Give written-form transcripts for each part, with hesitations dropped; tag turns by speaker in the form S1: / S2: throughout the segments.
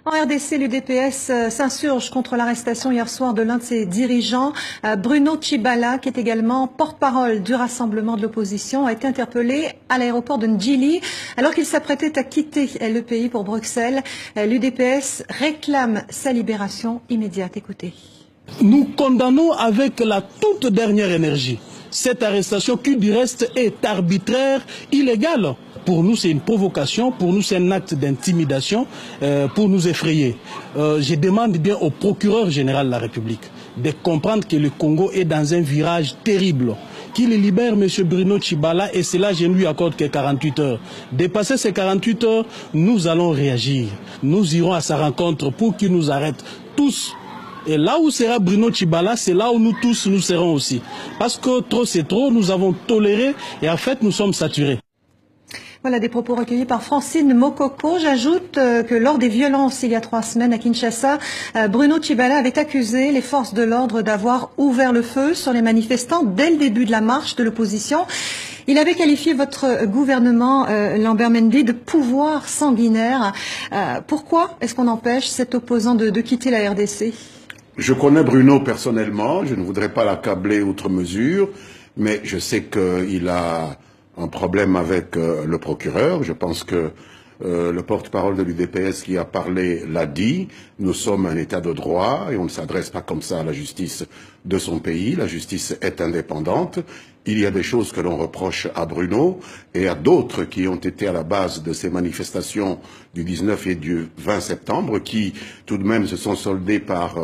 S1: En RDC, l'UDPS s'insurge contre l'arrestation hier soir de l'un de ses dirigeants, Bruno Tshibala, qui est également porte-parole du rassemblement de l'opposition, a été interpellé à l'aéroport de Ndjili alors qu'il s'apprêtait à quitter le pays pour Bruxelles. L'UDPS réclame sa libération immédiate. Écoutez.
S2: Nous condamnons avec la toute dernière énergie cette arrestation qui du reste est arbitraire, illégale. Pour nous, c'est une provocation, pour nous, c'est un acte d'intimidation pour nous effrayer. Je demande bien au procureur général de la République de comprendre que le Congo est dans un virage terrible. Qu'il libère M. Bruno Tshibala et cela, je ne lui accorde que 48 heures. Dépasser ces 48 heures, nous allons réagir. Nous irons à sa rencontre pour qu'il nous arrête tous. Et là où sera Bruno Tshibala, c'est là où nous tous nous serons aussi. Parce que trop c'est trop, nous avons toléré et en fait nous sommes saturés.
S1: Voilà des propos recueillis par Francine Mokoko. J'ajoute que lors des violences il y a 3 semaines à Kinshasa, Bruno Tshibala avait accusé les forces de l'ordre d'avoir ouvert le feu sur les manifestants dès le début de la marche de l'opposition. Il avait qualifié votre gouvernement, Lambert Mende, de pouvoir sanguinaire. Pourquoi est-ce qu'on empêche cet opposant de quitter la RDC ?
S3: Je connais Bruno personnellement, je ne voudrais pas l'accabler outre mesure, mais je sais qu'il a un problème avec le procureur. Je pense que le porte-parole de l'UDPS qui a parlé l'a dit. Nous sommes un État de droit et on ne s'adresse pas comme ça à la justice de son pays. La justice est indépendante. Il y a des choses que l'on reproche à Bruno et à d'autres qui ont été à la base de ces manifestations du 19 et du 20 septembre qui, tout de même, se sont soldées par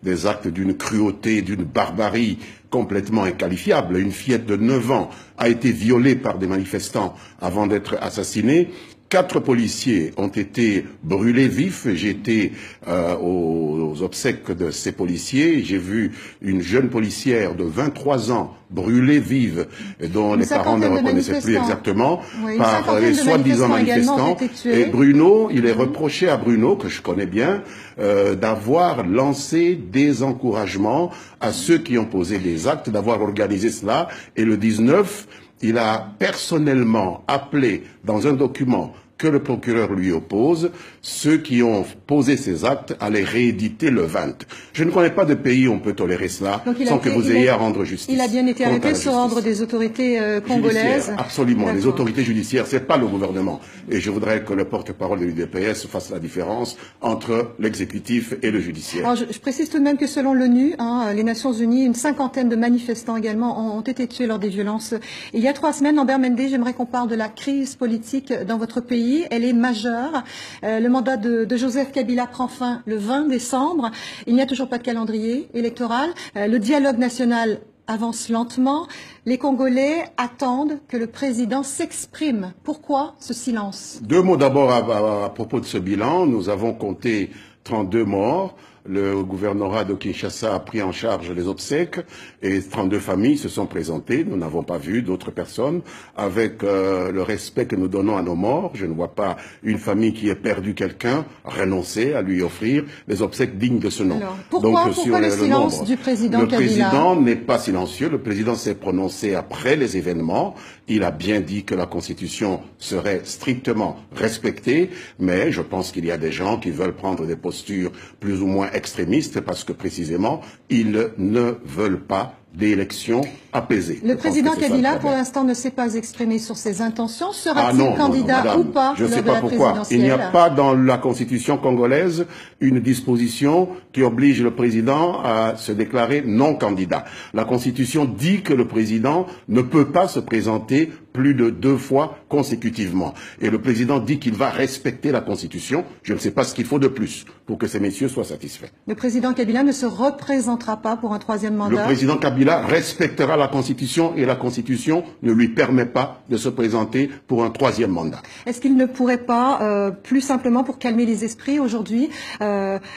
S3: des actes d'une cruauté, d'une barbarie complètement inqualifiable. Une fillette de 9 ans a été violée par des manifestants avant d'être assassinée. 4 policiers ont été brûlés vifs. J'ai été aux obsèques de ces policiers. J'ai vu une jeune policière de 23 ans brûlée vive, dont les parents ne reconnaissaient plus exactement, par les soi-disant manifestants. Et Bruno, il est reproché à Bruno, que je connais bien, d'avoir lancé des encouragements à ceux qui ont posé des actes, d'avoir organisé cela. Et le 19, il a personnellement appelé dans un document que le procureur lui oppose, ceux qui ont posé ces actes à les rééditer le 20. Je ne connais pas de pays où on peut tolérer cela sans que vous ayez à rendre justice.
S1: Il a bien été arrêté sur ordre des autorités congolaises.
S3: Absolument, les autorités judiciaires, c'est pas le gouvernement. Et je voudrais que le porte-parole de l'UDPS fasse la différence entre l'exécutif et le judiciaire.
S1: Alors, je précise tout de même que selon l'ONU, les Nations Unies, une 50aine de manifestants également ont été tués lors des violences. Il y a 3 semaines, Lambert Mende, j'aimerais qu'on parle de la crise politique dans votre pays. Elle est majeure. Le mandat de Joseph Kabila prend fin le 20 décembre. Il n'y a toujours pas de calendrier électoral. Le dialogue national avance lentement. Les Congolais attendent que le président s'exprime. Pourquoi ce silence?
S3: 2 mots d'abord à propos de ce bilan. Nous avons compté 32 morts. Le gouvernorat de Kinshasa a pris en charge les obsèques et 32 familles se sont présentées. Nous n'avons pas vu d'autres personnes. Avec le respect que nous donnons à nos morts, je ne vois pas une famille qui ait perdu quelqu'un renoncer à lui offrir les obsèques dignes de ce nom.
S1: Alors, pourquoi le silence du président Kabila?
S3: Le président n'est pas silencieux. Le président s'est prononcé après les événements. Il a bien dit que la Constitution serait strictement respectée, mais je pense qu'il y a des gens qui veulent prendre des postures plus ou moins extrémistes parce que précisément, ils ne veulent pas d'élections apaisées.
S1: Le président Kabila, pour l'instant, ne s'est pas exprimé sur ses intentions. Sera-t-il candidat ou pas
S3: Je ne sais pas pourquoi. Il n'y a pas dans la Constitution congolaise une disposition qui oblige le président à se déclarer non candidat. La Constitution dit que le président ne peut pas se présenter plus de 2 fois consécutivement. Et le président dit qu'il va respecter la Constitution. Je ne sais pas ce qu'il faut de plus pour que ces messieurs soient satisfaits.
S1: Le président Kabila ne se représentera pas pour un 3e mandat.
S3: Le président Kabila respectera la Constitution et la Constitution ne lui permet pas de se présenter pour un 3e mandat.
S1: Est-ce qu'il ne pourrait pas, plus simplement pour calmer les esprits aujourd'hui,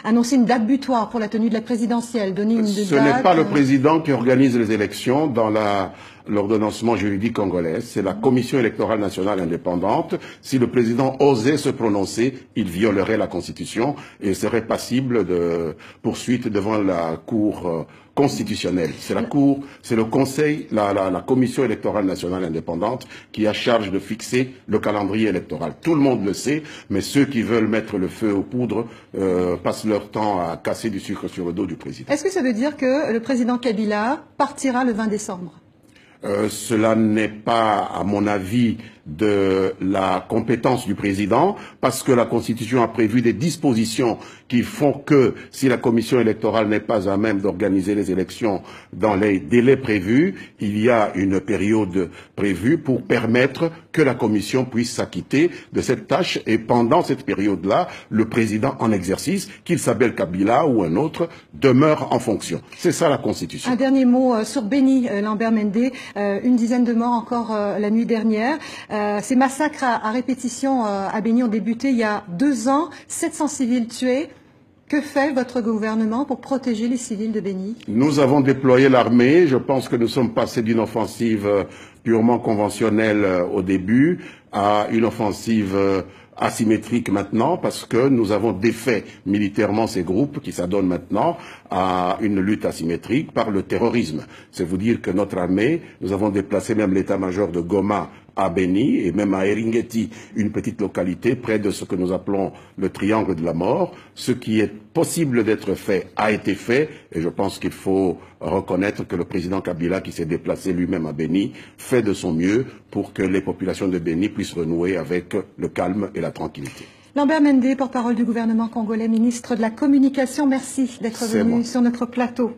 S1: annoncer une date butoir pour la tenue de la présidentielle, donner une date?
S3: Ce n'est pas le président qui organise les élections. Dans l'ordonnancement juridique congolais, c'est la Commission électorale nationale indépendante. Si le président osait se prononcer, il violerait la Constitution et serait passible de poursuite devant la Cour constitutionnelle. C'est le Conseil, la Commission électorale nationale indépendante qui a charge de fixer le calendrier électoral. Tout le monde le sait, mais ceux qui veulent mettre le feu aux poudres passent leur temps à casser du sucre sur le dos du président.
S1: Est-ce que ça veut dire que le président Kabila partira le 20 décembre?
S3: Cela n'est pas, à mon avis, de la compétence du président, parce que la Constitution a prévu des dispositions qui font que, si la commission électorale n'est pas à même d'organiser les élections dans les délais prévus, il y a une période prévue pour permettre que la commission puisse s'acquitter de cette tâche, et pendant cette période-là, le président en exercice, qu'il s'appelle Kabila ou un autre, demeure en fonction. C'est ça la Constitution.
S1: Un dernier mot sur Béni, Lambert Mende. Une dizaine de morts encore la nuit dernière. Ces massacres à répétition à Béni ont débuté il y a 2 ans, 700 civils tués. Que fait votre gouvernement pour protéger les civils de Béni?
S3: Nous avons déployé l'armée. Je pense que nous sommes passés d'une offensive purement conventionnelle au début à une offensive asymétrique maintenant, parce que nous avons défait militairement ces groupes qui s'adonnent maintenant à une lutte asymétrique par le terrorisme. C'est vous dire que notre armée, nous avons déplacé même l'état-major de Goma à Béni et même à Eringeti, une petite localité près de ce que nous appelons le triangle de la mort. Ce qui est possible d'être fait a été fait, et je pense qu'il faut reconnaître que le président Kabila, qui s'est déplacé lui-même à Béni, fait de son mieux pour que les populations de Béni puissent renouer avec le calme et la tranquillité.
S1: Lambert Mende, porte-parole du gouvernement congolais, ministre de la Communication, merci d'être venu sur notre plateau.